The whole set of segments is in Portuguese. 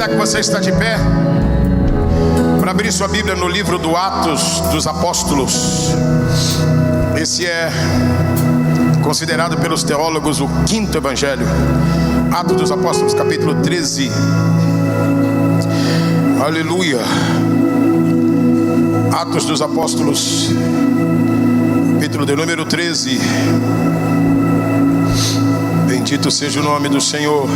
aproveitar que você está de pé para abrir sua Bíblia no livro do Atos dos Apóstolos. Esse é considerado pelos teólogos o quinto evangelho. Atos dos Apóstolos, capítulo 13. Aleluia. Atos dos Apóstolos, capítulo de número 13. Bendito seja o nome do Senhor.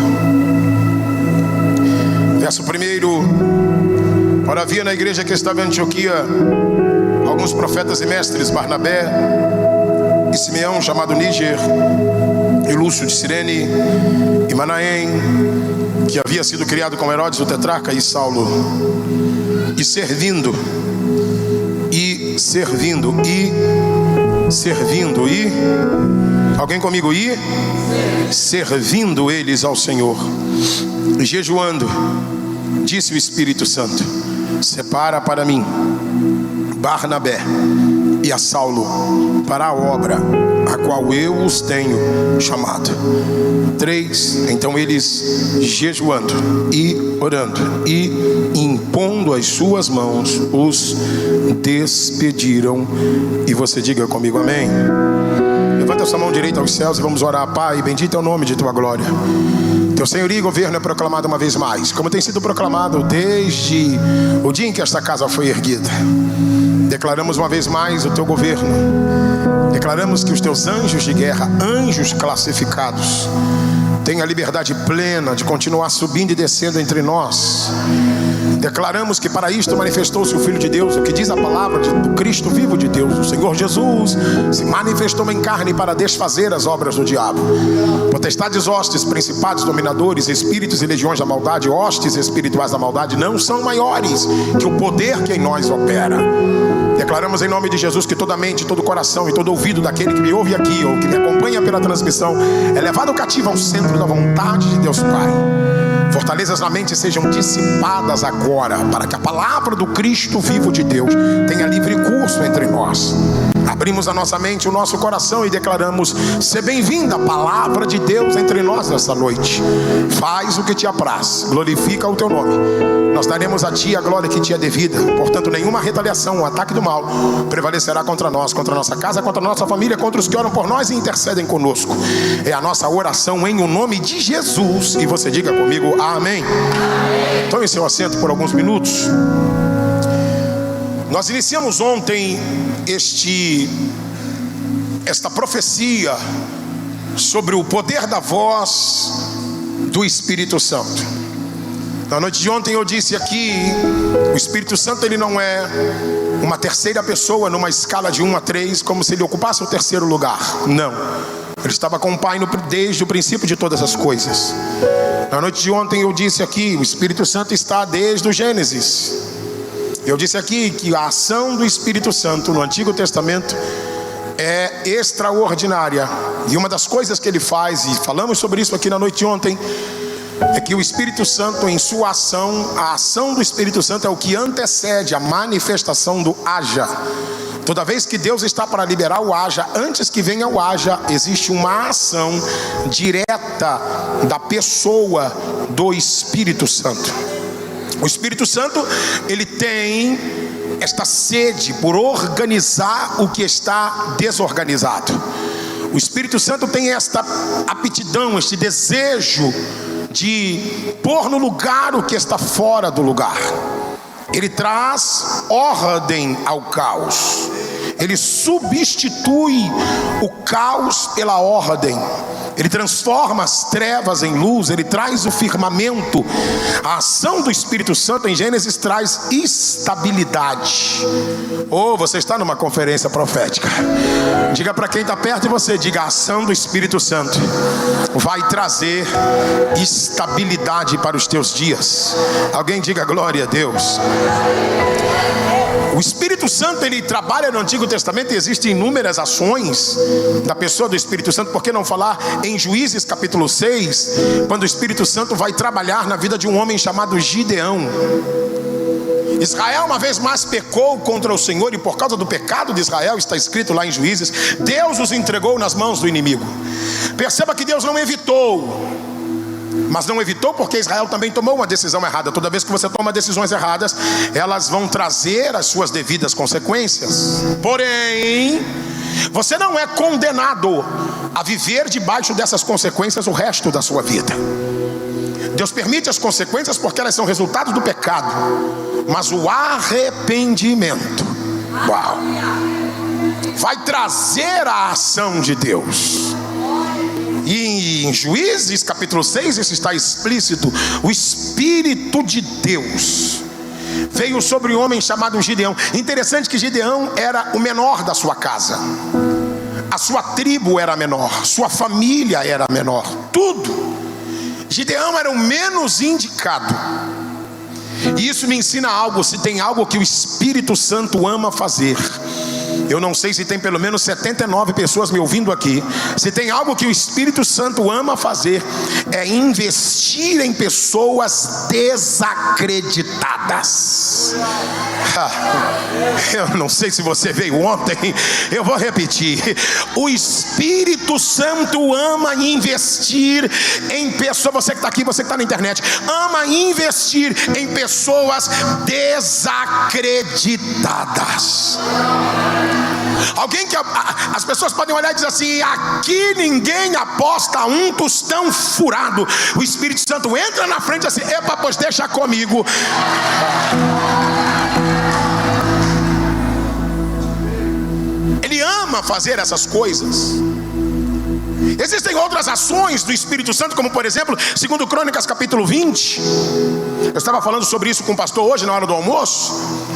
Verso 1. Ora, havia na igreja que estava em Antioquia alguns profetas e mestres, Barnabé e Simeão, chamado Níger, e Lúcio de Cirene, e Manaém, que havia sido criado com Herodes o tetrarca, e Saulo. E servindo, alguém comigo? Servindo eles ao Senhor, e jejuando, disse o Espírito Santo: separa para mim Barnabé e a Saulo para a obra a qual eu os tenho chamado. 3. Então eles, jejuando e orando e impondo as suas mãos, os despediram. E você diga comigo amém. Levanta sua mão direita aos céus e vamos orar. Pai, bendito é o nome de tua glória. Teu senhorio e governo é proclamado uma vez mais, como tem sido proclamado desde o dia em que esta casa foi erguida. Declaramos uma vez mais o teu governo. Declaramos que os teus anjos de guerra, anjos classificados, têm a liberdade plena de continuar subindo e descendo entre nós. Declaramos que para isto manifestou-se o Filho de Deus, o que diz a palavra do Cristo vivo de Deus. O Senhor Jesus se manifestou em carne para desfazer as obras do diabo. Potestades, hostes, principados, dominadores, espíritos e legiões da maldade, hostes espirituais da maldade, não são maiores que o poder que em nós opera. Declaramos em nome de Jesus que toda mente, todo coração e todo ouvido daquele que me ouve aqui ou que me acompanha pela transmissão é levado cativo ao centro da vontade de Deus Pai. Fortalezas na mente sejam dissipadas agora, para que a palavra do Cristo vivo de Deus tenha livre curso entre nós. Abrimos a nossa mente, o nosso coração e declaramos: ser bem-vinda a palavra de Deus entre nós nessa noite. Faz o que te apraz, glorifica o teu nome. Nós daremos a ti a glória que te é devida. Portanto, nenhuma retaliação, um ataque do mal prevalecerá contra nós, contra a nossa casa, contra a nossa família, contra os que oram por nós e intercedem conosco. É a nossa oração em o nome de Jesus. E você diga comigo amém. Tome seu assento por alguns minutos. Nós iniciamos ontem esta profecia sobre o poder da voz do Espírito Santo. Na noite de ontem eu disse aqui: o Espírito Santo, ele não é uma terceira pessoa numa escala de 1 a 3, como se ele ocupasse o terceiro lugar. Não, ele estava com o Pai desde o princípio de todas as coisas. Na noite de ontem eu disse aqui: o Espírito Santo está desde o Gênesis. Eu disse aqui que a ação do Espírito Santo no Antigo Testamento é extraordinária. E uma das coisas que ele faz, e falamos sobre isso aqui na noite de ontem, é que o Espírito Santo, em sua ação, a ação do Espírito Santo é o que antecede a manifestação do haja. Toda vez que Deus está para liberar o haja, antes que venha o haja, existe uma ação direta da pessoa do Espírito Santo. O Espírito Santo, ele tem esta sede por organizar o que está desorganizado. O Espírito Santo tem esta aptidão, este desejo de pôr no lugar o que está fora do lugar. Ele traz ordem ao caos. Ele substitui o caos pela ordem. Ele transforma as trevas em luz. Ele traz o firmamento. A ação do Espírito Santo em Gênesis traz estabilidade. Você está numa conferência profética. Diga para quem está perto de você, diga: a ação do Espírito Santo vai trazer estabilidade para os teus dias. Alguém diga glória a Deus. O Espírito Santo, ele trabalha no Antigo Testamento e existem inúmeras ações da pessoa do Espírito Santo. Por que não falar em Juízes capítulo 6, quando o Espírito Santo vai trabalhar na vida de um homem chamado Gideão. Israel uma vez mais pecou contra o Senhor, e por causa do pecado de Israel, está escrito lá em Juízes, Deus os entregou nas mãos do inimigo. Perceba que Deus não evitou Mas não evitou, porque Israel também tomou uma decisão errada. Toda vez que você toma decisões erradas, elas vão trazer as suas devidas consequências. Porém, você não é condenado a viver debaixo dessas consequências o resto da sua vida. Deus permite as consequências porque elas são resultado do pecado. Mas o arrependimento, uau, vai trazer a ação de Deus. E em Juízes capítulo 6 isso está explícito. O Espírito de Deus veio sobre um homem chamado Gideão. Interessante que Gideão era o menor da sua casa. A sua tribo era menor, sua família era menor, tudo. Gideão era o menos indicado. E isso me ensina algo. Se tem algo que o Espírito Santo ama fazer, eu não sei se tem pelo menos 79 pessoas me ouvindo aqui. Se tem algo que o Espírito Santo ama fazer, é investir em pessoas desacreditadas. Eu não sei se você veio ontem, eu vou repetir. O Espírito Santo ama investir em pessoas. Você que está aqui, você que está na internet, ama investir em pessoas desacreditadas. Alguém que as pessoas podem olhar e dizer assim: aqui ninguém aposta um tostão furado. O Espírito Santo entra na frente assim: epa, pois deixa comigo. Ele ama fazer essas coisas. Existem outras ações do Espírito Santo, como por exemplo, segundo Crônicas capítulo 20. Eu estava falando sobre isso com o pastor hoje na hora do almoço.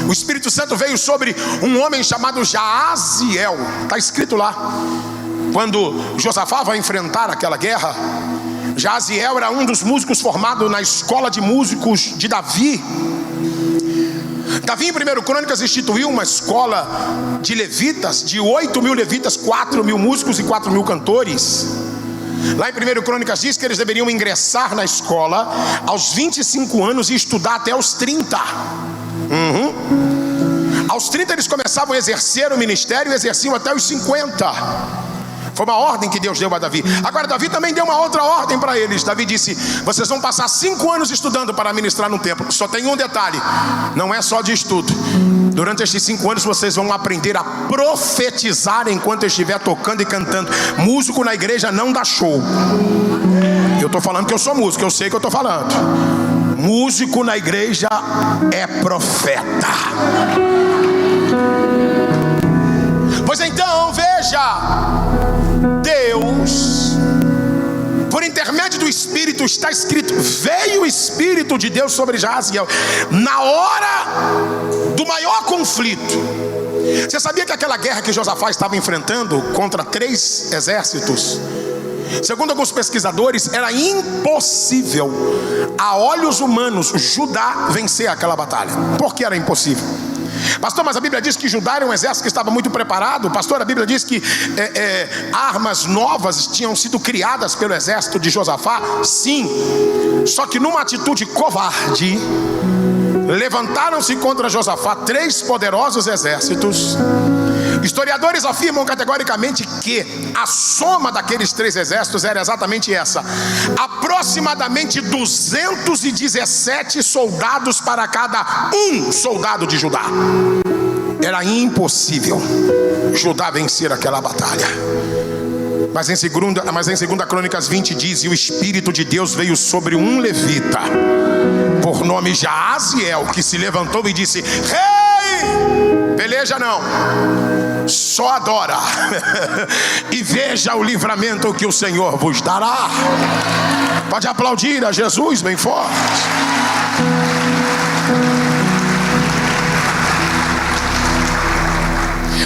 O Espírito Santo veio sobre um homem chamado Jaaziel. Está escrito lá. Quando Josafá vai enfrentar aquela guerra, Jaaziel era um dos músicos formados na escola de músicos de Davi. Davi em 1 Crônicas instituiu uma escola de levitas, de 8.000 levitas, 4.000 músicos e 4.000 cantores. Lá em 1 Crônicas diz que eles deveriam ingressar na escola aos 25 anos e estudar até os 30. Aos 30 eles começavam a exercer o ministério e exerciam até os 50. Foi uma ordem que Deus deu a Davi. Agora Davi também deu uma outra ordem para eles. Davi disse: vocês vão passar 5 anos estudando para ministrar no templo. Só tem um detalhe: não é só de estudo. Durante estes 5 anos vocês vão aprender a profetizar enquanto estiver tocando e cantando. Músico na igreja não dá show. Eu estou falando que eu sou músico, eu sei que eu estou falando. Músico na igreja é profeta. Pois então, veja, Deus, por intermédio do Espírito, está escrito, veio o Espírito de Deus sobre Jaaziel na hora do maior conflito. Você sabia que aquela guerra que Josafá estava enfrentando contra 3 exércitos, segundo alguns pesquisadores, era impossível a olhos humanos Judá vencer aquela batalha? Por que era impossível? Pastor, mas a Bíblia diz que Judá era um exército que estava muito preparado. Pastor, a Bíblia diz que armas novas tinham sido criadas pelo exército de Josafá. Sim, só que numa atitude covarde, levantaram-se contra Josafá 3 poderosos exércitos. Historiadores afirmam categoricamente que a soma daqueles 3 exércitos era exatamente essa: aproximadamente 217 soldados para cada um soldado de Judá. Era impossível Judá vencer aquela batalha. Mas em 2 Crônicas 20 diz: e o Espírito de Deus veio sobre um levita, por nome Jaaziel, que se levantou e disse: rei, peleja não, só adora e veja o livramento que o Senhor vos dará. Pode aplaudir a Jesus bem forte.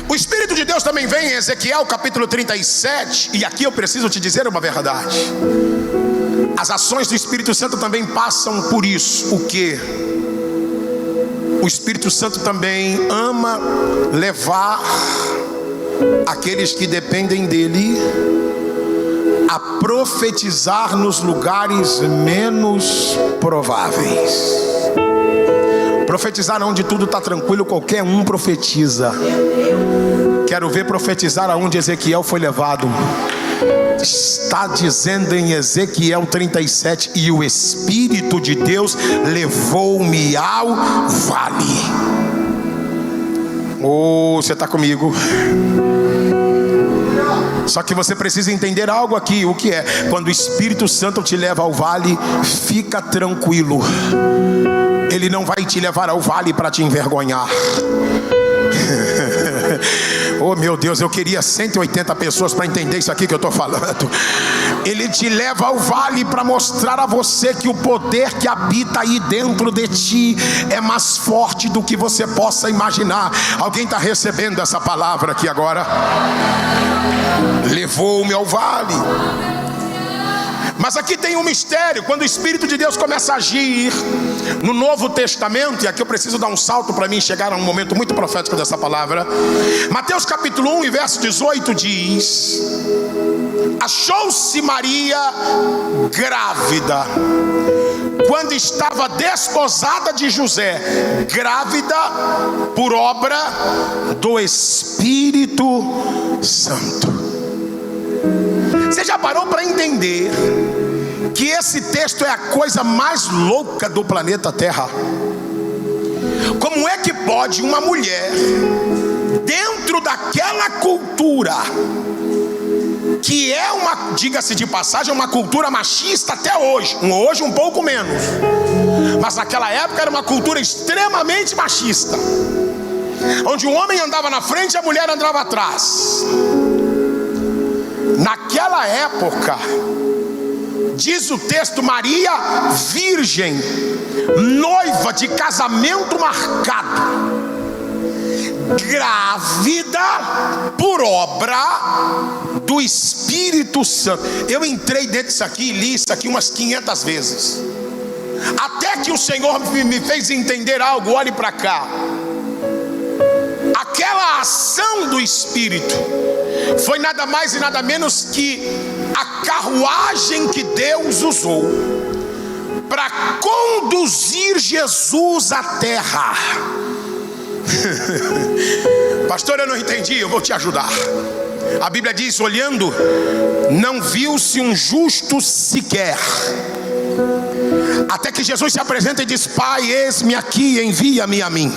O Espírito de Deus também vem em Ezequiel capítulo 37. E aqui eu preciso te dizer uma verdade: as ações do Espírito Santo também passam por isso. O que? O Espírito Santo também ama levar aqueles que dependem dele a profetizar nos lugares menos prováveis. Profetizar onde tudo está tranquilo, qualquer um profetiza. Quero ver profetizar aonde Ezequiel foi levado. Está dizendo em Ezequiel 37: e o Espírito de Deus levou-me ao vale. Oh, você está comigo? Só que você precisa entender algo aqui. O que é? Quando o Espírito Santo te leva ao vale, fica tranquilo, Ele não vai te levar ao vale para te envergonhar. Oh meu Deus, eu queria 180 pessoas para entender isso aqui que eu estou falando. Ele te leva ao vale para mostrar a você que o poder que habita aí dentro de ti é mais forte do que você possa imaginar. Alguém está recebendo essa palavra aqui agora? Levou-me ao vale. Mas aqui tem um mistério. Quando o Espírito de Deus começa a agir no Novo Testamento, e aqui eu preciso dar um salto para mim chegar a um momento muito profético dessa palavra. Mateus capítulo 1 e verso 18 diz: achou-se Maria grávida quando estava desposada de José, grávida por obra do Espírito Santo. Você já parou para entender que esse texto é a coisa mais louca do planeta Terra? Como é que pode uma mulher, dentro daquela cultura, que é uma, diga-se de passagem, uma cultura machista até hoje um pouco menos, mas naquela época era uma cultura extremamente machista, onde o homem andava na frente e a mulher andava atrás. Naquela época, diz o texto, Maria virgem, noiva de casamento marcado, grávida por obra do Espírito Santo. Eu entrei dentro disso aqui e li isso aqui umas 500 vezes, até que o Senhor me fez entender algo. Olhe para cá. Aquela ação do Espírito foi nada mais e nada menos que a carruagem que Deus usou para conduzir Jesus à terra. Pastor, eu não entendi, eu vou te ajudar. A Bíblia diz: olhando, não viu-se um justo sequer, até que Jesus se apresenta e diz: Pai, eis-me aqui, envia-me a mim.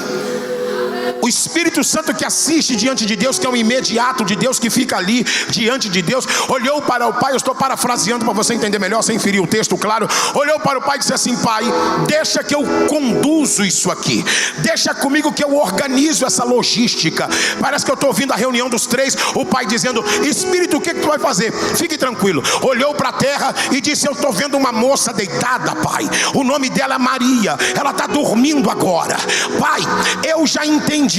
O Espírito Santo que assiste diante de Deus, que é um imediato de Deus, que fica ali diante de Deus, olhou para o Pai. Eu estou parafraseando para você entender melhor, sem ferir o texto, claro. Olhou para o Pai e disse assim: Pai, deixa que eu conduzo isso aqui, deixa comigo que eu organizo essa logística. Parece que eu estou ouvindo a reunião dos três, o Pai dizendo: Espírito, o que tu vai fazer? Fique tranquilo. Olhou para a terra e disse: eu estou vendo uma moça deitada, Pai, o nome dela é Maria, ela está dormindo agora. Pai, eu já entendi,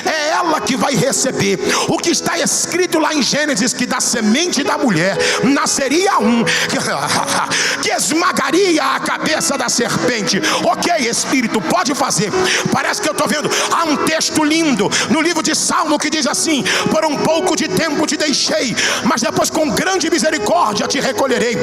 é ela que vai receber o que está escrito lá em Gênesis, que da semente da mulher nasceria um que esmagaria a cabeça da serpente. Ok, Espírito, pode fazer. Parece que eu estou vendo, há um texto lindo no livro de Salmo que diz assim: por um pouco de tempo te deixei, mas depois com grande misericórdia te recolherei.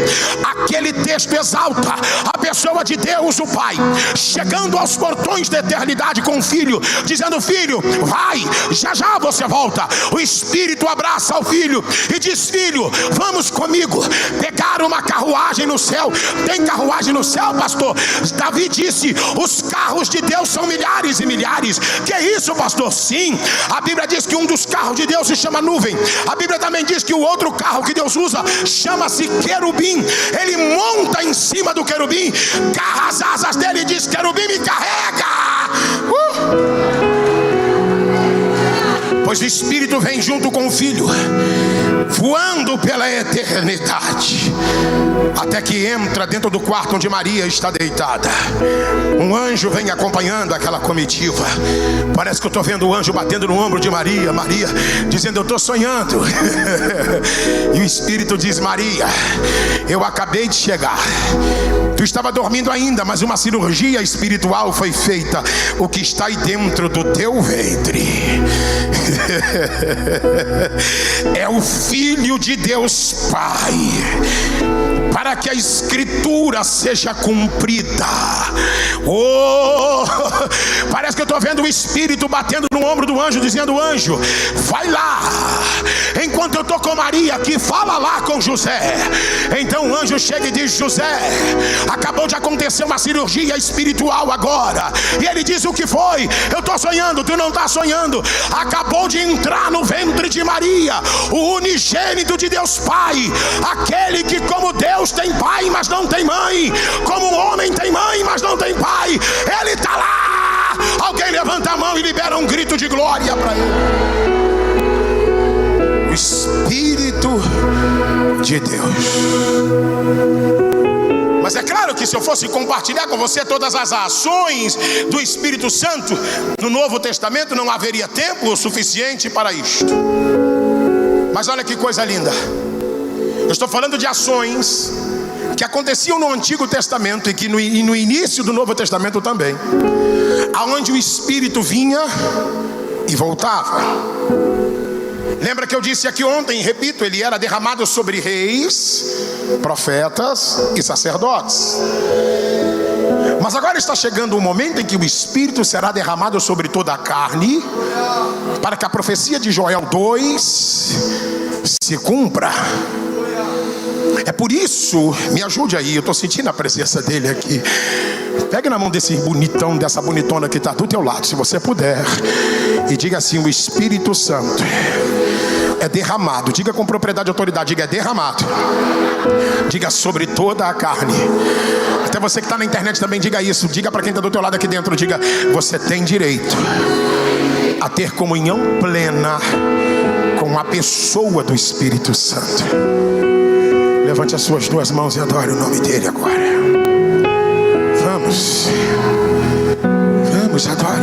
Aquele texto exalta a pessoa de Deus, o Pai, chegando aos portões da eternidade com o Filho, dizendo: Filho, vai, já já você volta. O Espírito abraça o Filho e diz: Filho, vamos comigo pegar uma carruagem no céu. Tem carruagem no céu, pastor? Davi disse: os carros de Deus são milhares e milhares. Que é isso, pastor? Sim, a Bíblia diz que um dos carros de Deus se chama nuvem. A Bíblia também diz que o outro carro que Deus usa chama-se querubim. Ele monta em cima do querubim, garra as asas dele e diz: querubim, me carrega. Pois o Espírito vem junto com o Filho, voando pela eternidade, até que entra dentro do quarto onde Maria está deitada. Um anjo vem acompanhando aquela comitiva. Parece que eu estou vendo o anjo batendo no ombro de Maria, Maria dizendo: eu estou sonhando. E o Espírito diz: Maria, eu acabei de chegar. Tu estava dormindo ainda, mas uma cirurgia espiritual foi feita. O que está aí dentro do teu ventre é o Filho de Deus Pai. para que a escritura seja cumprida. Oh, parece que eu estou vendo o Espírito batendo no ombro do anjo, dizendo: anjo, vai lá, enquanto eu estou com Maria aqui, fala lá com José. Então o anjo chega e diz: José, acabou de acontecer uma cirurgia espiritual agora. E ele diz: o que foi? Eu estou sonhando. Tu não está sonhando. Acabou de entrar no ventre de Maria o unigênito de Deus Pai, aquele que como Deus tem pai, mas não tem mãe, como um homem tem mãe, mas não tem pai. Ele está lá. Alguém levanta a mão e libera um grito de glória para ele. O Espírito de Deus. Mas é claro que se eu fosse compartilhar com você todas as ações do Espírito Santo no Novo Testamento, não haveria tempo suficiente para isto. Mas olha que coisa linda. Eu estou falando de ações que aconteciam no Antigo Testamento e que no início do Novo Testamento também, aonde o Espírito vinha e voltava. Lembra que eu disse aqui ontem, repito, ele era derramado sobre reis, profetas e sacerdotes. Mas agora está chegando o momento em que o Espírito será derramado sobre toda a carne, para que a profecia de Joel 2 se cumpra. É por isso, me ajude aí, eu estou sentindo a presença dele aqui. Pegue na mão desse bonitão, dessa bonitona que está do teu lado, se você puder, e diga assim: o Espírito Santo é derramado. Diga com propriedade e autoridade, diga: é derramado. Diga: sobre toda a carne. Até você que está na internet também, diga isso. Diga para quem está do teu lado aqui dentro, diga: você tem direito a ter comunhão plena com a pessoa do Espírito Santo. Levante as suas duas mãos e adore o nome dele agora. Vamos, adore.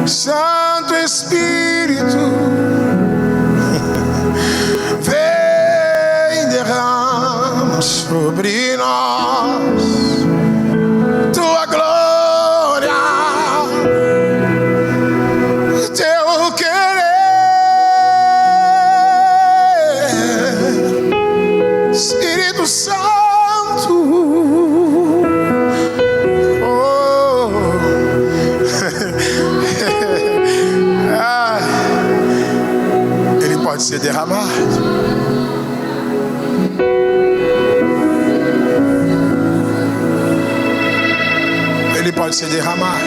Santo Espírito, vem, derrama sobre nós tua glória, teu querer. Espírito Santo, ele pode ser derramado. Ele pode ser derramado.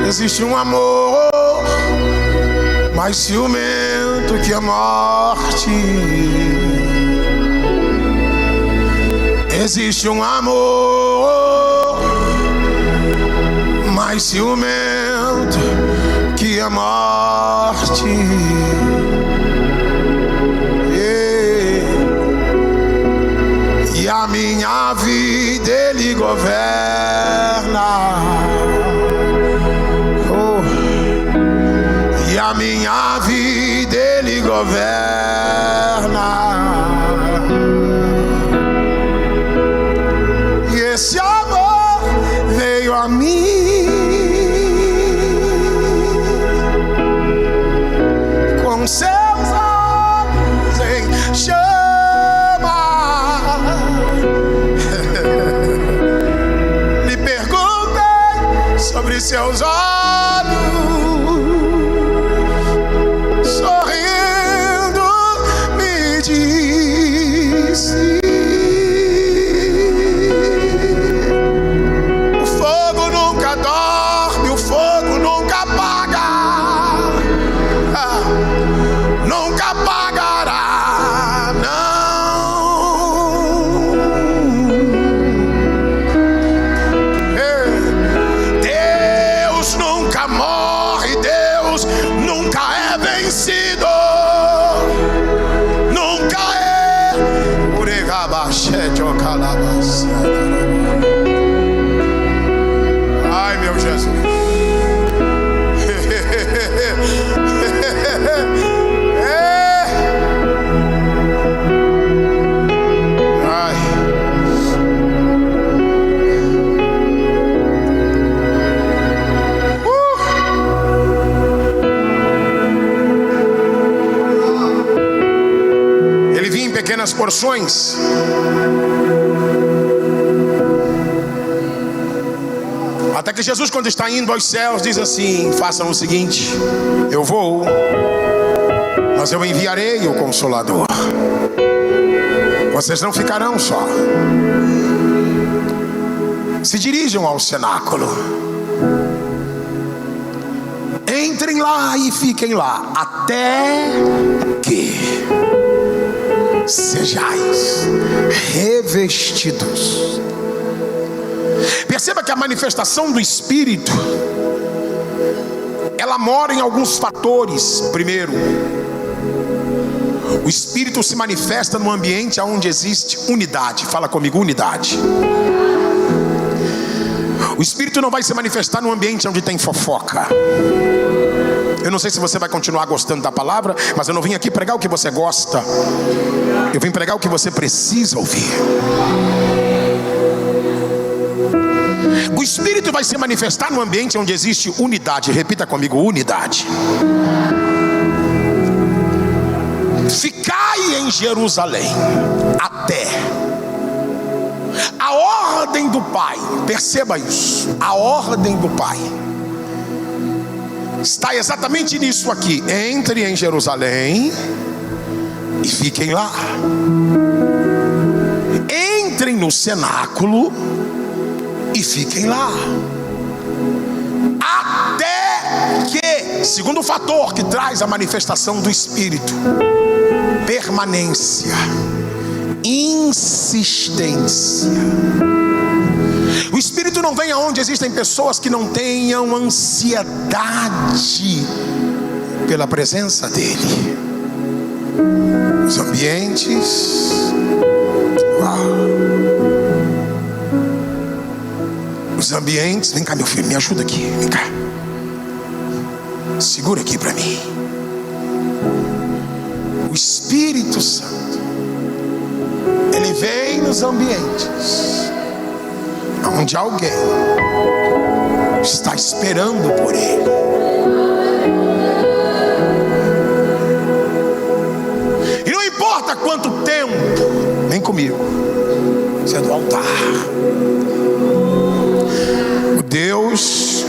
Existe um amor mais ciumento que a morte. Existe um amor mais ciumento que a morte. E a minha vida ele governa. E a minha vida ele governa. E esse amor veio a mim com seus olhos em chama. Lhe perguntei sobre seus olhos. Ai, meu Jesus. Ai. pequenas porções. Até que Jesus, quando está indo aos céus, diz assim: façam o seguinte, eu vou, mas eu enviarei o Consolador. Vocês não ficarão só. Se dirijam ao cenáculo, entrem lá e fiquem lá, até que sejais revestidos. Perceba que a manifestação do Espírito, ela mora em alguns fatores. Primeiro, o Espírito se manifesta no ambiente onde existe unidade. Fala comigo, unidade. O Espírito não vai se manifestar no ambiente onde tem fofoca. Eu não sei se você vai continuar gostando da palavra, mas eu não vim aqui pregar o que você gosta, eu vim pregar o que você precisa ouvir. O Espírito vai se manifestar no ambiente onde existe unidade. Repita comigo, unidade. Ficai em Jerusalém até a ordem do Pai. Perceba isso, a ordem do Pai está exatamente nisso aqui. Entre em Jerusalém e fiquem lá. Entrem no cenáculo e fiquem lá, até que, segundo fator que traz a manifestação do Espírito, permanência, insistência. O Espírito não vem aonde existem pessoas que não tenham ansiedade pela presença dele. Os ambientes, os ambientes, vem cá meu filho, me ajuda aqui, vem cá, segura aqui para mim. O Espírito Santo, ele vem nos ambientes onde alguém está esperando por ele. E não importa quanto tempo, vem comigo, você é do altar. O Deus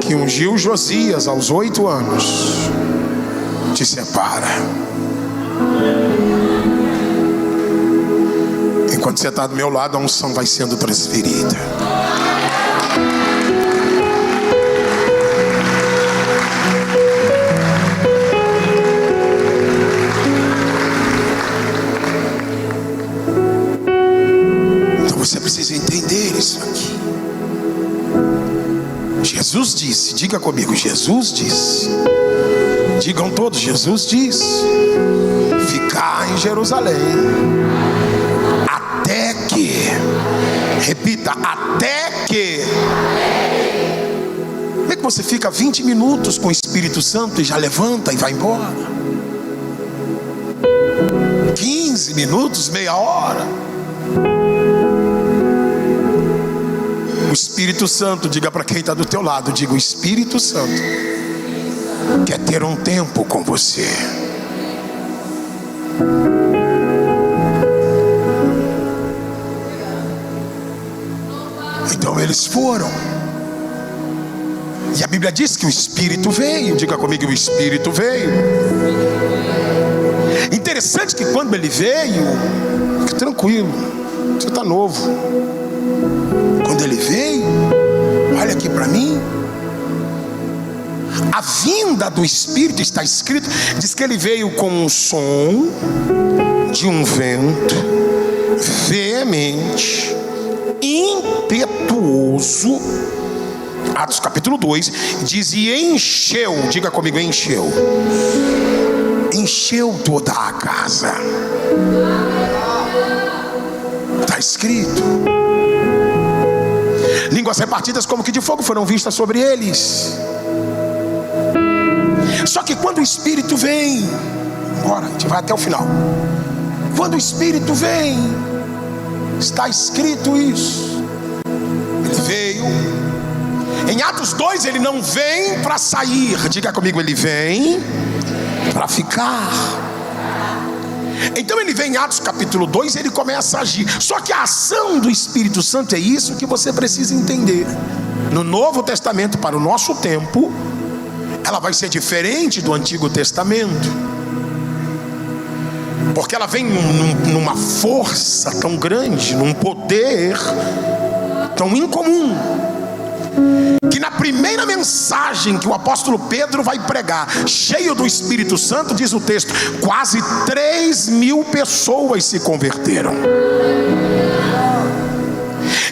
que ungiu Josias aos 8 anos te separa. Enquanto você está do meu lado, a unção vai sendo transferida. Então você precisa entender isso aqui. Jesus disse, diga comigo, Jesus disse, digam todos, Jesus disse, ficar em Jerusalém, até que, repita, até que. Como é que você fica 20 minutos com o Espírito Santo e já levanta e vai embora? 15 minutos, meia hora. O Espírito Santo, diga para quem está do teu lado, diga, o Espírito Santo quer ter um tempo com você. Então eles foram, e a Bíblia diz que o Espírito veio. Diga comigo, o Espírito veio. Interessante que quando ele veio, fique tranquilo, você está novo. Quando ele veio, olha aqui para mim, a vinda do Espírito está escrito, diz que ele veio com um som de um vento veemente, impetuoso. Atos capítulo 2 diz, e encheu, diga comigo, encheu toda a casa. Está escrito, línguas repartidas como que de fogo foram vistas sobre eles. Só que quando o Espírito vem, bora, a gente vai até o final. Quando o Espírito vem, está escrito isso, ele veio. Em Atos 2 ele não vem para sair, diga comigo, ele vem para ficar. Então ele vem em Atos capítulo 2 e ele começa a agir. Só que a ação do Espírito Santo é isso que você precisa entender. No Novo Testamento, para o nosso tempo, ela vai ser diferente do Antigo Testamento, porque ela vem numa força tão grande, num poder tão incomum, que na primeira mensagem que o apóstolo Pedro vai pregar, cheio do Espírito Santo, diz o texto, quase 3.000 pessoas se converteram.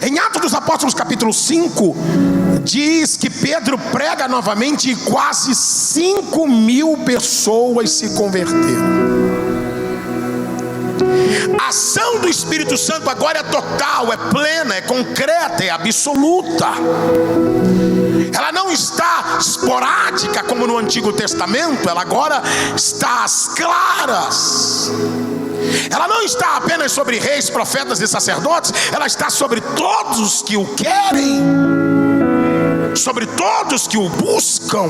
Em Atos dos Apóstolos capítulo 5, diz que Pedro prega novamente e quase 5.000 pessoas se converteram. A ação do Espírito Santo agora é total, é plena, é concreta, é absoluta. Ela não está esporádica como no Antigo Testamento, ela agora está às claras. Ela não está apenas sobre reis, profetas e sacerdotes, ela está sobre todos que o querem, sobre todos que o buscam.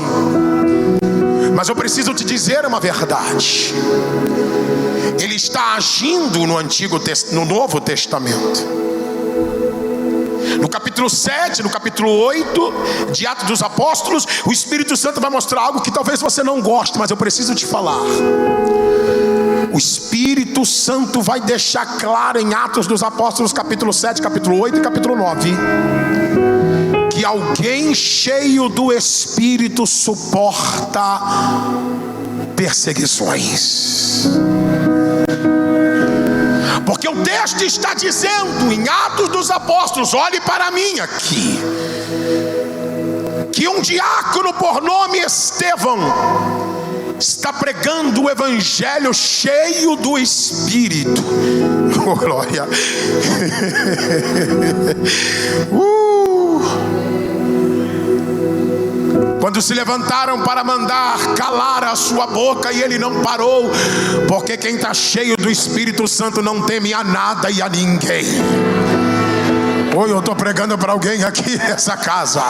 Mas eu preciso te dizer uma verdade: ele está agindo no Novo Testamento. No capítulo 7, no capítulo 8 de Atos dos Apóstolos, o Espírito Santo vai mostrar algo que talvez você não goste, mas eu preciso te falar. O Espírito Santo vai deixar claro em Atos dos Apóstolos capítulo 7, capítulo 8 e capítulo 9, que alguém cheio do Espírito suporta perseguições. Porque o texto está dizendo em Atos dos Apóstolos, olhe para mim aqui, que um diácono por nome Estevão está pregando o evangelho cheio do Espírito. Oh, glória. Quando se levantaram para mandar calar a sua boca, e ele não parou, porque quem está cheio do Espírito Santo não teme a nada e a ninguém. Oi, eu estou pregando para alguém aqui nessa casa.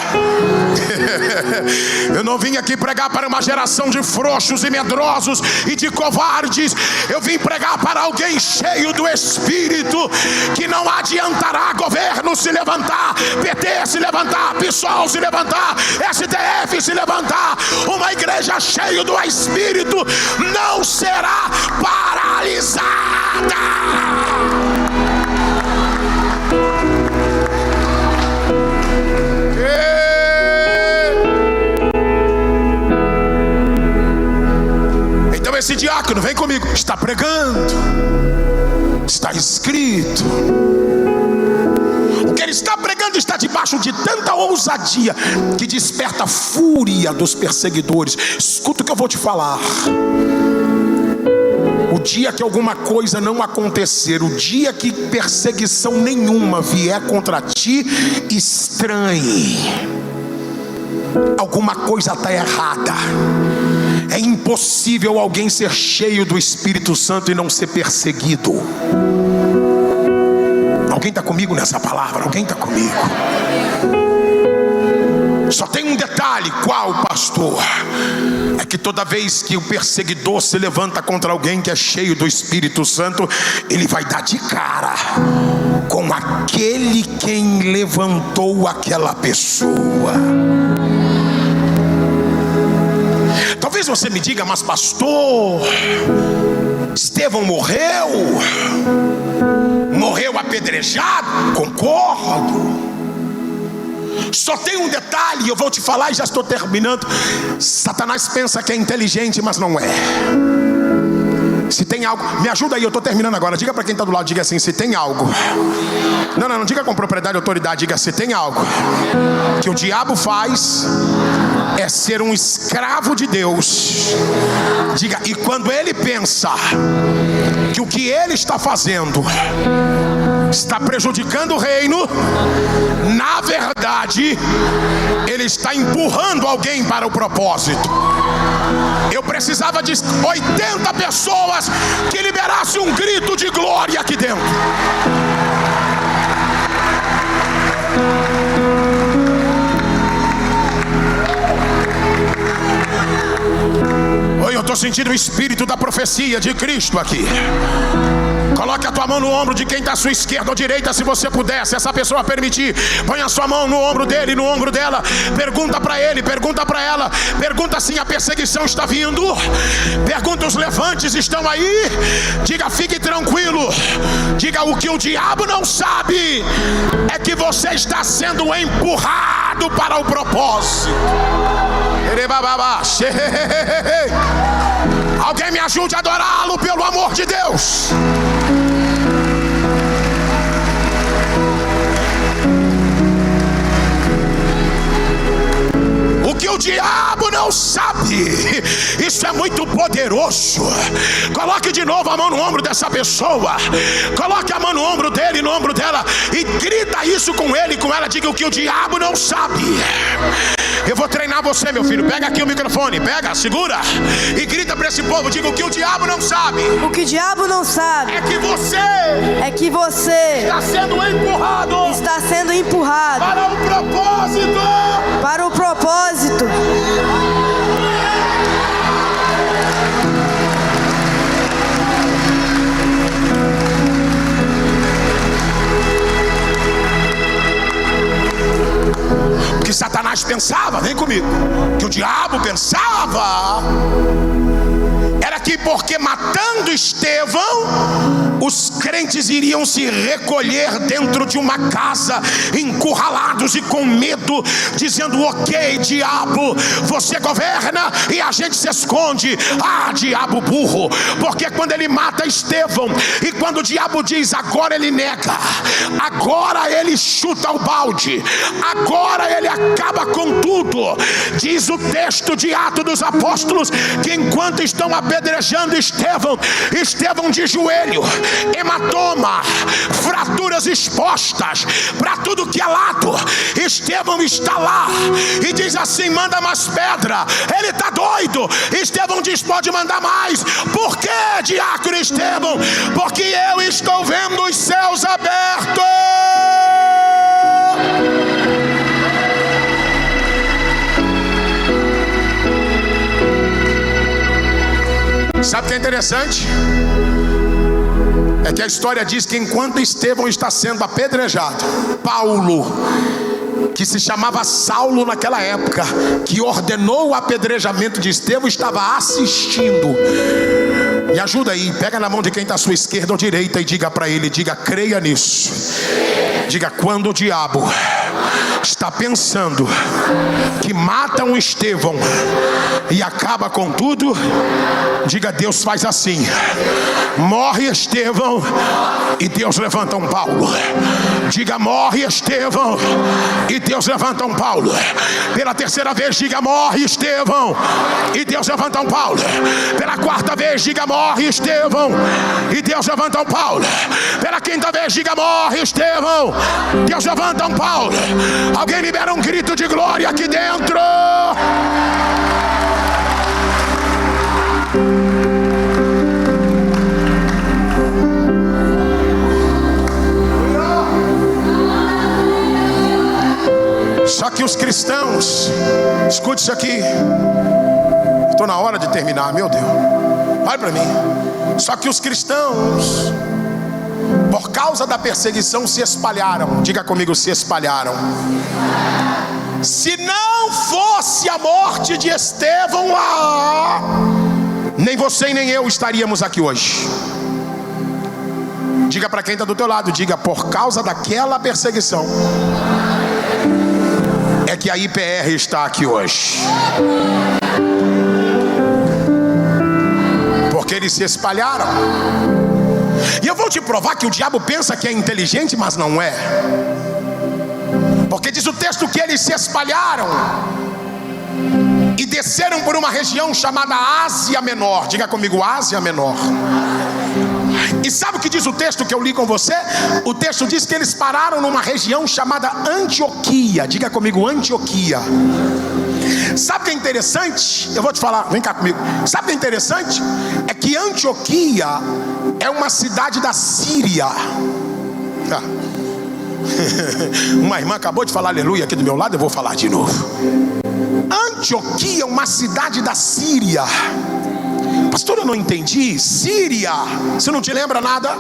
Eu não vim aqui pregar para uma geração de frouxos e medrosos e de covardes. Eu vim pregar para alguém cheio do Espírito, que não adiantará governo se levantar, PT se levantar, PSOL se levantar, STF se levantar. Uma igreja cheia do Espírito não será paralisada. Esse diácono, vem comigo, está pregando, está escrito. O que ele está pregando está debaixo de tanta ousadia que desperta a fúria dos perseguidores. Escuta o que eu vou te falar. O dia que alguma coisa não acontecer, o dia que perseguição nenhuma vier contra ti, estranhe. Alguma coisa está errada. É impossível alguém ser cheio do Espírito Santo e não ser perseguido. Alguém está comigo nessa palavra? Alguém está comigo? Só tem um detalhe. Qual, pastor? É que toda vez que o perseguidor se levanta contra alguém que é cheio do Espírito Santo, ele vai dar de cara com aquele quem levantou aquela pessoa. Talvez você me diga, mas pastor, Estevão morreu apedrejado. Concordo. Só tem um detalhe, eu vou te falar e já estou terminando. Satanás pensa que é inteligente, mas não é. Se tem algo, me ajuda aí, eu estou terminando agora. Diga para quem está do lado, diga assim: se tem algo. Não diga com propriedade e autoridade, diga: se tem algo que o diabo faz, é ser um escravo de Deus. Diga: e quando ele pensa que o que ele está fazendo está prejudicando o reino, na verdade ele está empurrando alguém para o propósito. Eu precisava de 80 pessoas que liberassem um grito de glória aqui dentro. Oi, eu estou estou sentindo o espírito da profecia de Cristo aqui. Coloque a tua mão no ombro de quem está à sua esquerda ou direita, se você puder, se essa pessoa permitir. Põe a sua mão no ombro dele, no ombro dela. Pergunta para ele, pergunta para ela. Pergunta se a perseguição está vindo. Pergunta, os levantes estão aí. Diga, fique tranquilo. Diga, o que o diabo não sabe é que você está sendo empurrado para o propósito. Alguém me ajude a adorá-lo, pelo amor de Deus. O que o diabo não sabe, isso é muito poderoso. Coloque de novo a mão no ombro dessa pessoa. Coloque a mão no ombro dele, no ombro dela, e grita isso com ele e com ela. Diga, o que o diabo não sabe. Eu vou treinar você, meu filho. Pega aqui o microfone, pega, segura e grita para esse povo. Diga, o que o diabo não sabe. O que o diabo não sabe é que você está sendo empurrado para o propósito. Para o propósito. Que Satanás pensava, vem comigo, que o diabo pensava era que porque matando Estevão, os crentes iriam se recolher dentro de uma casa, encurralados e com medo, dizendo, ok, diabo, você governa e a gente se esconde. Ah, diabo burro, porque quando ele mata Estevão, e quando o diabo diz, agora ele nega, agora ele chuta o balde, agora ele acaba com tudo. Diz o texto de Atos dos Apóstolos que enquanto estão apedrejando Estevão de joelho, hematoma, fraturas expostas para tudo que é lado, Estevão está lá e diz assim, manda mais pedra. Ele está doido. Estevão diz, pode mandar mais. Por que, diácono Estevão? Porque eu estou vendo os céus abertos. Sabe o que é interessante? É que a história diz que enquanto Estevão está sendo apedrejado, Paulo, que se chamava Saulo naquela época, que ordenou o apedrejamento de Estevão, estava assistindo. Me ajuda aí, pega na mão de quem está à sua esquerda ou direita e diga para ele, diga, creia nisso. Diga, quando o diabo está pensando que mata um Estevão e acaba com tudo, diga, Deus faz assim, morre Estevão e Deus levanta um Paulo. Diga, morre Estevão e Deus levanta um Paulo. Pela terceira vez, diga, morre Estevão e Deus levanta um Paulo. Pela quarta vez, diga, morre Estevão e Deus levanta um Paulo. Pela quinta vez, diga, morre Estevão, Deus levanta um Paulo. Alguém libera um grito de glória aqui dentro. Só que os cristãos, escute isso aqui, estou na hora de terminar, meu Deus, olha para mim. Só que os cristãos, por causa da perseguição, se espalharam. Diga comigo, se espalharam. Se não fosse a morte de Estevão lá, nem você e nem eu estaríamos aqui hoje. Diga para quem está do teu lado, diga, por causa daquela perseguição é que a IPR está aqui hoje. Porque eles se espalharam. E eu vou te provar que o diabo pensa que é inteligente, mas não é. Porque diz o texto que eles se espalharam e desceram por uma região chamada Ásia Menor. Diga comigo, Ásia Menor. E sabe o que diz o texto que eu li com você? O texto diz que eles pararam numa região chamada Antioquia. Diga comigo, Antioquia. Sabe o que é interessante? Eu vou te falar, vem cá comigo. Sabe o que é interessante? É que Antioquia é uma cidade da Síria. Uma irmã acabou de falar aleluia aqui do meu lado, eu vou falar de novo. Antioquia é uma cidade da Síria. Pastor, eu não entendi. Síria, você não te lembra nada?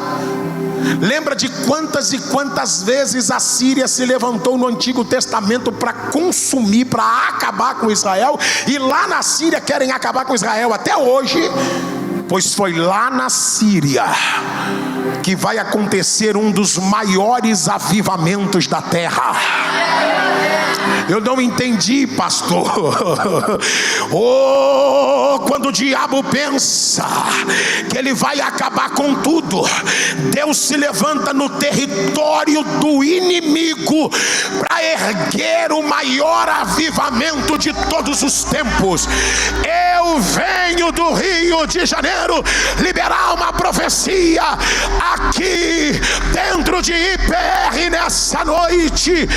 Lembra de quantas e quantas vezes a Síria se levantou no Antigo Testamento para consumir, para acabar com Israel? E lá na Síria querem acabar com Israel até hoje. Pois foi lá na Síria que vai acontecer um dos maiores avivamentos da terra. Eu não entendi, pastor. Oh, quando o diabo pensa que ele vai acabar com tudo, Deus se levanta no território do inimigo para erguer o maior avivamento de todos os tempos. Eu venho do Rio de Janeiro liberar uma profecia aqui dentro de IPR nessa noite.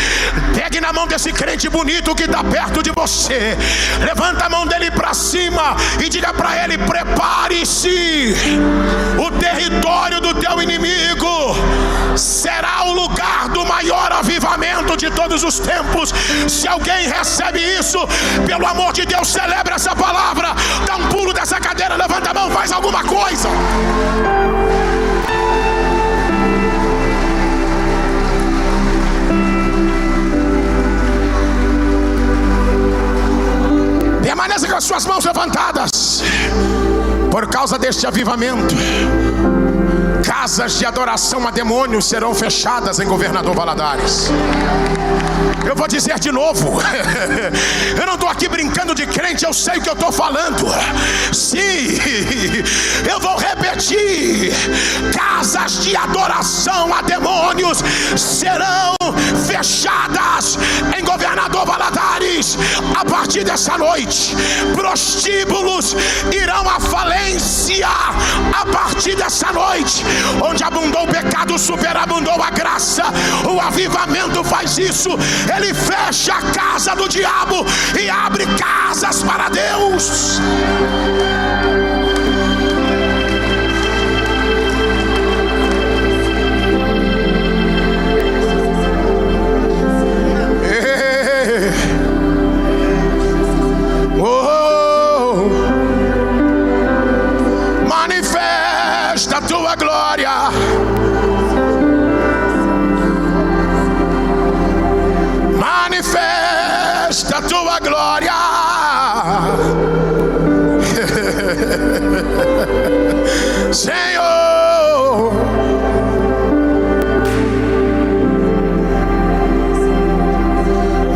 Pegue na mão desse crente bonito que está perto de você, levanta a mão dele para cima e diga para ele: prepare-se, o território do teu inimigo será o lugar do maior avivamento de todos os tempos. Se alguém recebe isso, pelo amor de Deus, celebra essa palavra, dá um pulo dessa cadeira, levanta a mão, faz alguma coisa. Permaneça com as suas mãos levantadas. Por causa deste avivamento, casas de adoração a demônios serão fechadas em Governador Valadares. Eu vou dizer de novo. Eu não estou aqui brincando de crente, eu sei o que eu estou falando. Sim, eu vou repetir. Casas de adoração a demônios serão fechadas em Governador Valadares a partir dessa noite. Prostíbulos irão à falência a partir dessa noite. Onde abundou o pecado, superabundou a graça. O avivamento faz isso. Ele fecha a casa do diabo e abre casas para Deus. Manifesta a tua glória. Manifesta a tua glória. Senhor,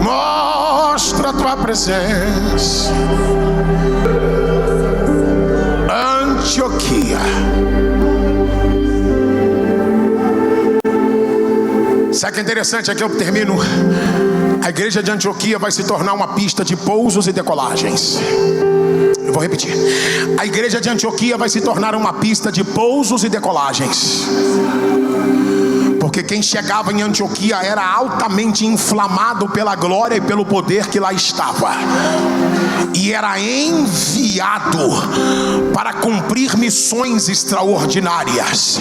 mostra a tua presença. Antioquia. Sabe o que é interessante? Aqui eu termino. A igreja de Antioquia vai se tornar uma pista de pousos e decolagens. Eu vou repetir. A igreja de Antioquia vai se tornar uma pista de pousos e decolagens. Porque quem chegava em Antioquia era altamente inflamado pela glória e pelo poder que lá estava. E era enviado para cumprir missões extraordinárias.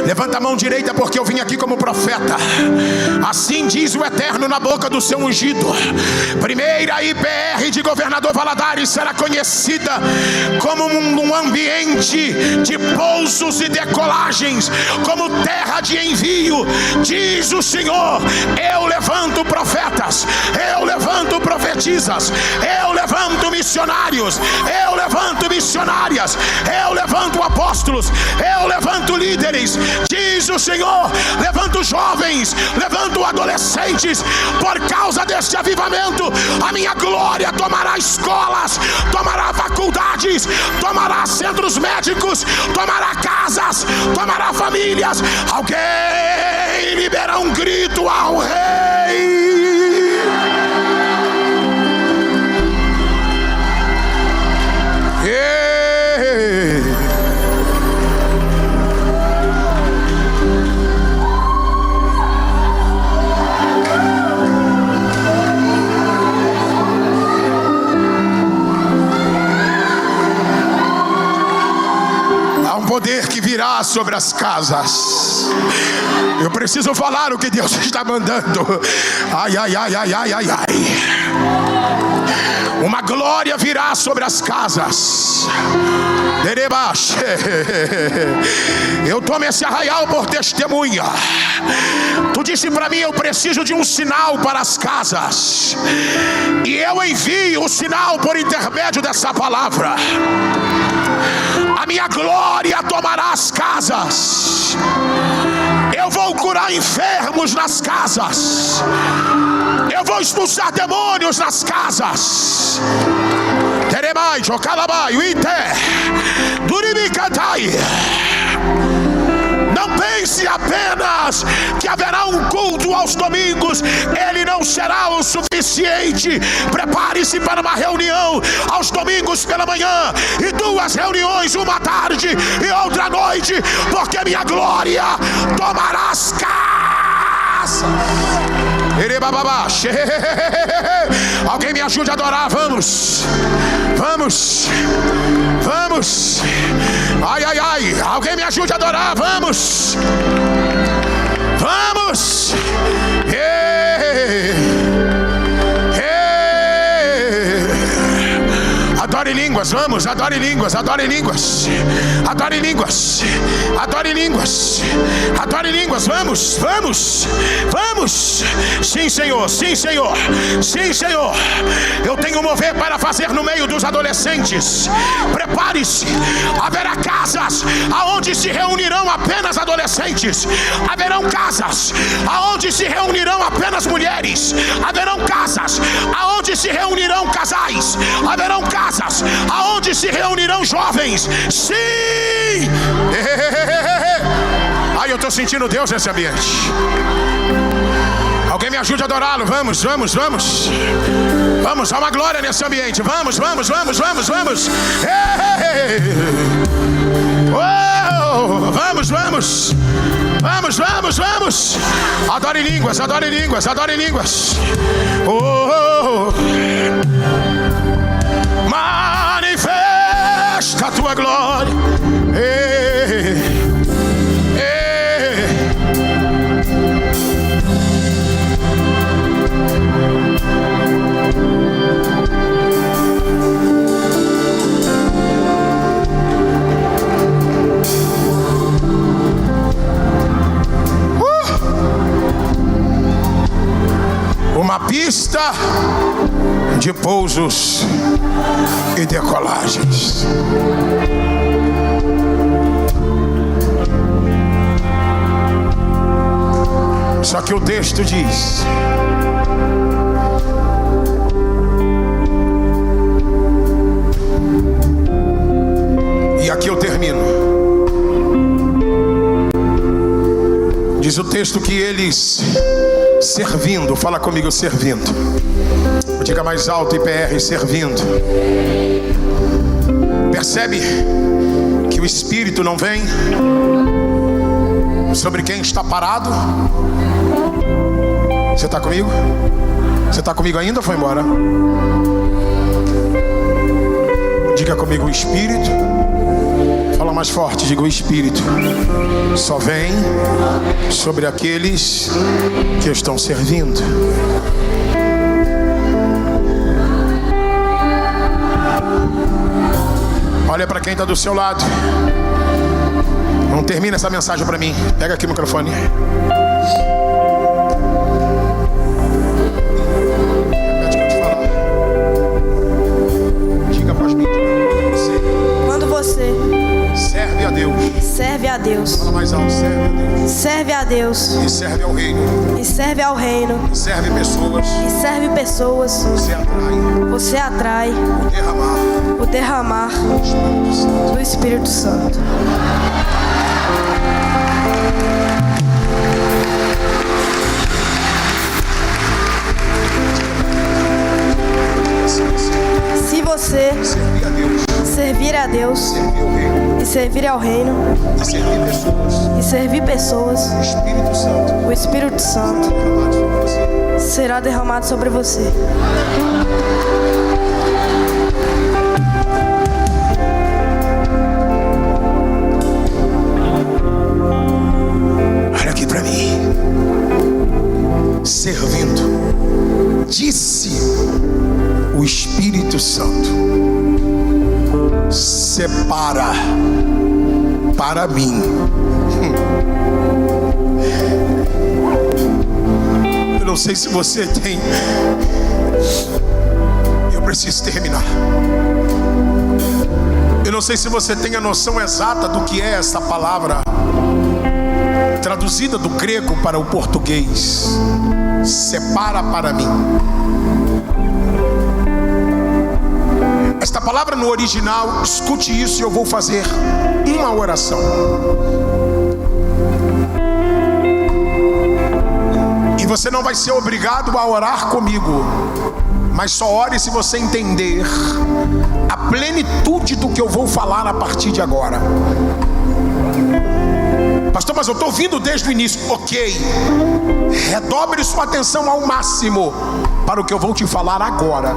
Levanta a mão direita, porque eu vim aqui como profeta. Assim diz o Eterno na boca do seu ungido: primeira IPR de Governador Valadares será conhecida como um ambiente de pousos e decolagens, como terra de envio. Diz o Senhor: eu levanto profetas, eu levanto profetisas, eu levanto missionários, eu levanto missionárias, eu levanto apóstolos, eu levanto líderes. Diz o Senhor: levanto jovens, levanto adolescentes. Por causa deste avivamento, a minha glória tomará escolas, tomará faculdades, tomará centros médicos, tomará casas, tomará famílias. Alguém libera um grito ao Rei. Há um poder que virá sobre as casas. Eu preciso falar o que Deus está mandando. Ai, ai, ai, ai, ai, ai, ai. Uma glória virá sobre as casas. Eu tomo esse arraial por testemunha. Tu disse para mim: eu preciso de um sinal para as casas, e eu envio o sinal por intermédio dessa palavra. A minha glória tomará as casas. Eu vou curar enfermos nas casas. Eu vou expulsar demônios nas casas. Terebai, Jocalabai, Uité, Durimicatai. Não pense apenas que haverá um culto aos domingos. Ele não será o suficiente. Prepare-se para uma reunião aos domingos pela manhã, e 2 reuniões, uma tarde e outra noite, porque minha glória tomará as casas. Alguém me ajude a adorar. Vamos, vamos, vamos. Ai, ai, ai. Alguém me ajude a adorar. Vamos, vamos. Adore línguas, vamos, adore línguas, adore línguas, adore línguas, adore línguas, adore línguas, vamos, vamos, vamos. Sim, Senhor, sim, Senhor, sim, Senhor. Eu tenho um mover para fazer no meio dos adolescentes. Prepare-se, haverá casas aonde se reunirão apenas adolescentes. Haverão casas aonde se reunirão apenas mulheres. Haverão casas aonde se reunirão casais. Haverão casas aonde se reunirão jovens. Sim! Ai, eu estou sentindo Deus nesse ambiente. Alguém me ajude a adorá-lo. Vamos, vamos, vamos. Vamos, há uma glória nesse ambiente. Vamos, vamos, vamos, vamos, vamos. Oh, vamos, vamos. Vamos, vamos, vamos. Adore línguas, adore línguas, adore línguas. Oh, manifesta a tua glória. Uma pista de pousos e decolagens. Só que o texto diz: e aqui eu termino. Diz o texto que eles servindo, fala comigo, servindo. Diga mais alto, IPR, servindo. Percebe que o Espírito não vem sobre quem está parado? Você está comigo? Você está comigo ainda ou foi embora? Diga comigo, o Espírito. Fala mais forte, diga, o Espírito só vem sobre aqueles que estão servindo. Olha para quem está do seu lado. Não termina essa mensagem para mim. Pega aqui o microfone. Repete o que eu te falar. Diga após mim. Quando você serve a Deus. Serve a Deus. Fala mais alto, serve a Deus. Serve a Deus. E serve ao reino. E serve ao reino. E serve pessoas. E serve pessoas. Você atrai o derramar do Espírito Santo. Se você servir a Deus e servir ao reino e servir pessoas, o Espírito Santo será derramado sobre você. Olha aqui para mim. Servindo. Disse Santo, separa para mim. Eu não sei se você tem. Eu preciso terminar. Eu não sei se você tem a noção exata do que é essa palavra traduzida do grego para o português. Separa para mim. Esta palavra no original, escute isso e eu vou fazer uma oração. E você não vai ser obrigado a orar comigo, mas só ore se você entender a plenitude do que eu vou falar a partir de agora. Pastor, mas eu estou ouvindo desde o início. Ok, redobre sua atenção ao máximo para o que eu vou te falar agora.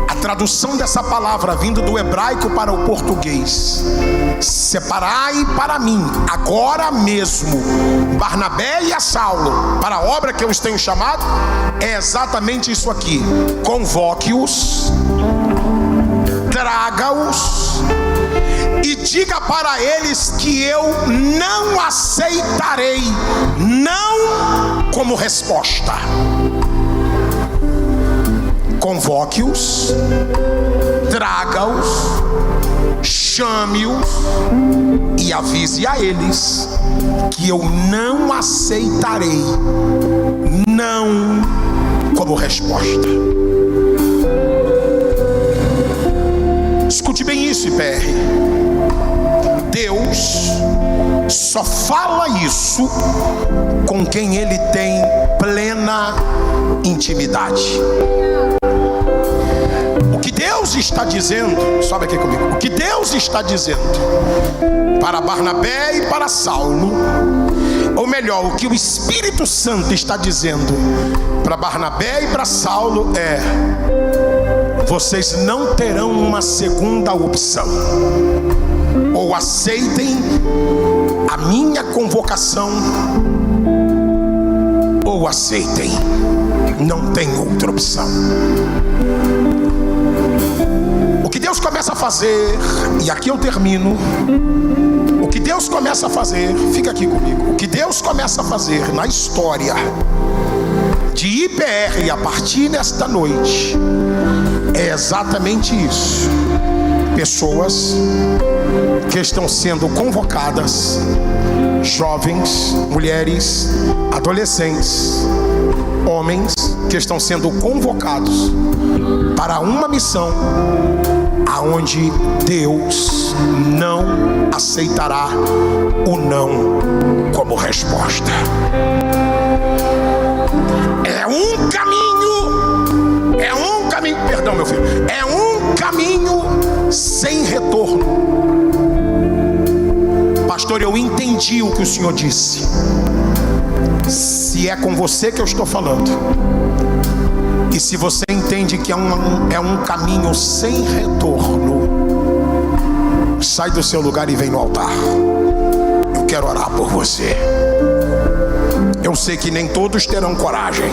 A tradução dessa palavra vindo do hebraico para o português: separai para mim agora mesmo Barnabé e a Saulo para a obra que eu os tenho chamado. É exatamente isso aqui: convoque-os, traga-os e diga para eles que eu não aceitarei não como resposta. Convoque-os, traga-os, chame-os e avise a eles que eu não aceitarei não como resposta. Escute bem isso, IPR. Deus só fala isso com quem Ele tem plena intimidade. O que Deus está dizendo, sobe aqui comigo. O que Deus está dizendo para Barnabé e para Saulo, ou melhor, o que o Espírito Santo está dizendo para Barnabé e para Saulo é: vocês não terão uma segunda opção. Ou aceitem a minha convocação, ou aceitem, não tem outra opção. O que Deus começa a fazer, e aqui eu termino. O que Deus começa a fazer, fica aqui comigo. O que Deus começa a fazer na história de IPR a partir desta noite é exatamente isso. Pessoas que estão sendo convocadas, jovens, mulheres, adolescentes, homens que estão sendo convocados para uma missão aonde Deus não aceitará o não como resposta. É um caminho, perdão, meu filho, é um caminho sem retorno. Pastor, eu entendi o que o Senhor disse. Se é com você que eu estou falando, e se você entende que é um caminho sem retorno, sai do seu lugar e vem no altar. Eu quero orar por você. Eu sei que nem todos terão coragem,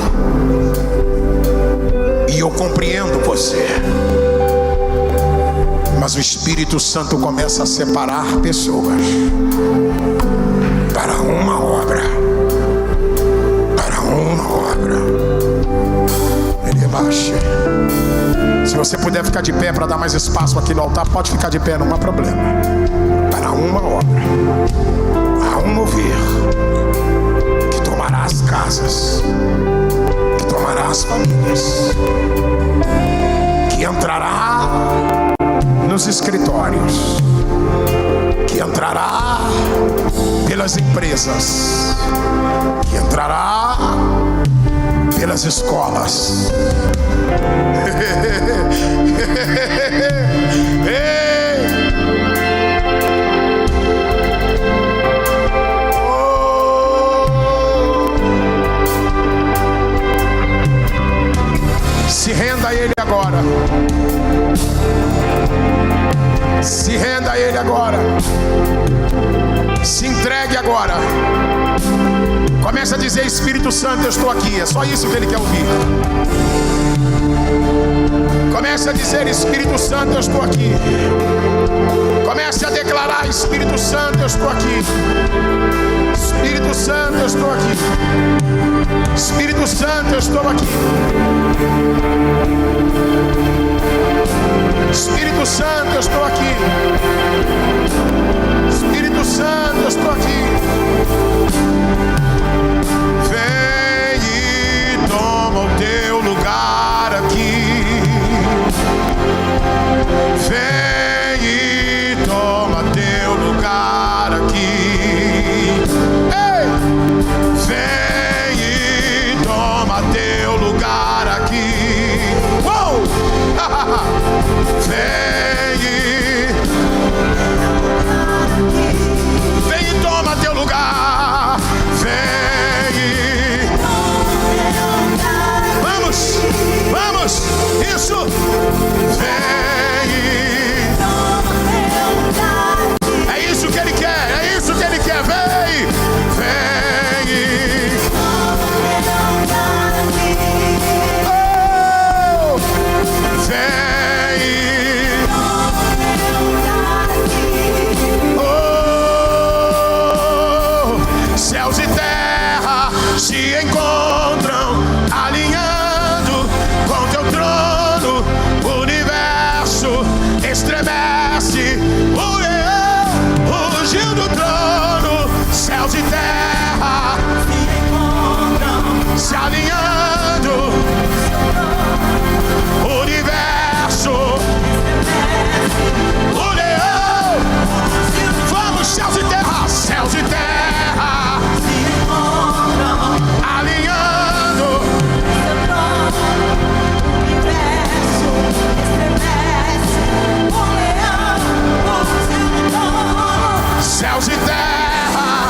e eu compreendo você, mas o Espírito Santo começa a separar pessoas para uma obra. Para uma obra. Ele baixa. Se você puder ficar de pé para dar mais espaço aqui no altar, pode ficar de pé, não há problema. Para uma obra. Há um mover que tomará as casas, que tomará as famílias, que entrará nos escritórios, que entrará pelas empresas, que entrará pelas escolas. Se renda a Ele agora. Se renda a Ele agora. Se entregue agora. Comece a dizer: Espírito Santo, eu estou aqui. É só isso que Ele quer ouvir. Comece a dizer: Espírito Santo, eu estou aqui. Comece a declarar: Espírito Santo, eu estou aqui. Espírito Santo, eu estou aqui. Espírito Santo, eu estou aqui. Espírito Santo, eu estou aqui. Espírito Santo, eu estou aqui. Vem e toma o teu lugar aqui. Vem e toma teu lugar aqui. Ei! Vem e toma teu lugar aqui. Uou! Vem e toma teu lugar. Vem e... Vamos, isso. Vem e... É isso que ele quer, é isso que ele quer. Vem e... Oh! Vem e... Oh! Céus e terra se encontram alinhando com teu trono. O universo estremece, o leão rugiu do trono. Céus e terra se alinhando, o universo, o leão. Vamos, céus e terra, céus e terra alinhando. Céus e terra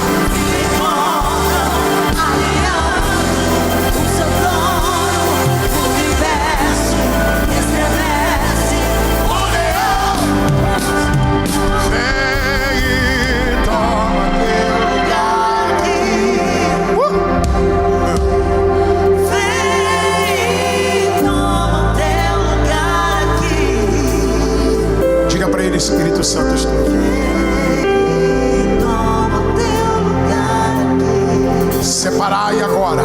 o seu trono, o universo estremece. o leão. Vem e toma teu lugar aqui. Vem e toma teu lugar aqui. Diga para ele: Espírito Santo, estou aqui. Separai agora.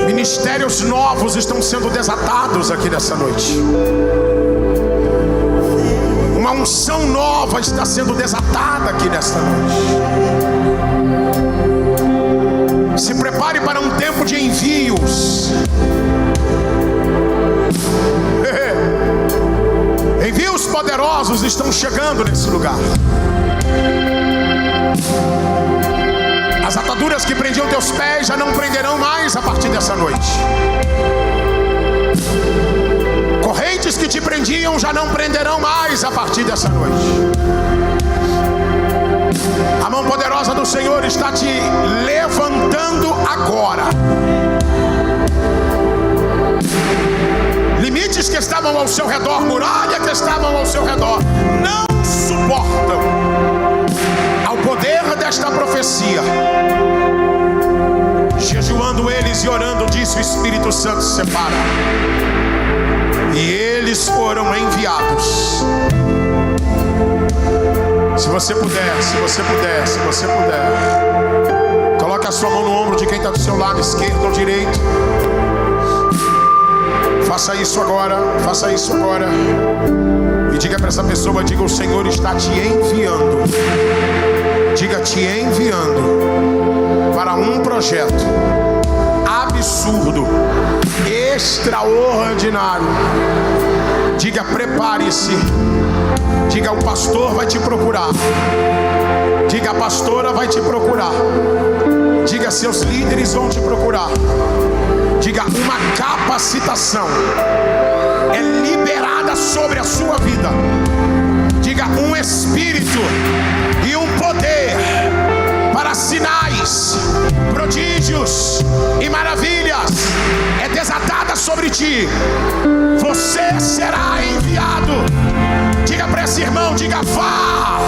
Ministérios novos estão sendo desatados aqui nessa noite. Uma unção nova está sendo desatada aqui nesta noite. Se prepare para um tempo de envios. Envios poderosos estão chegando nesse lugar. As ataduras que prendiam teus pés já não prenderão mais a partir dessa noite. Correntes que te prendiam já não prenderão mais a partir dessa noite. A mão poderosa do Senhor está te levantando agora. Limites que estavam ao seu redor, muralha que estavam ao seu redor, não suportam ao poder desta profecia. Jejuando eles e orando, disse o Espírito Santo: separa. E eles foram enviados. Se você puder, coloque a sua mão no ombro de quem está do seu lado, esquerdo ou direito. Faça isso agora. E diga para essa pessoa: diga, o Senhor está te enviando. Diga: te enviando para um projeto absurdo, extraordinário. Diga: prepare-se. Diga: o pastor vai te procurar. Diga: a pastora vai te procurar. Diga: seus líderes vão te procurar. Diga: uma capacitação é liberada sobre a sua vida. Diga: um espírito e um poder para sinais, prodígios e maravilhas é desatada sobre ti. Você será enviado. Diga para esse irmão: diga: vá.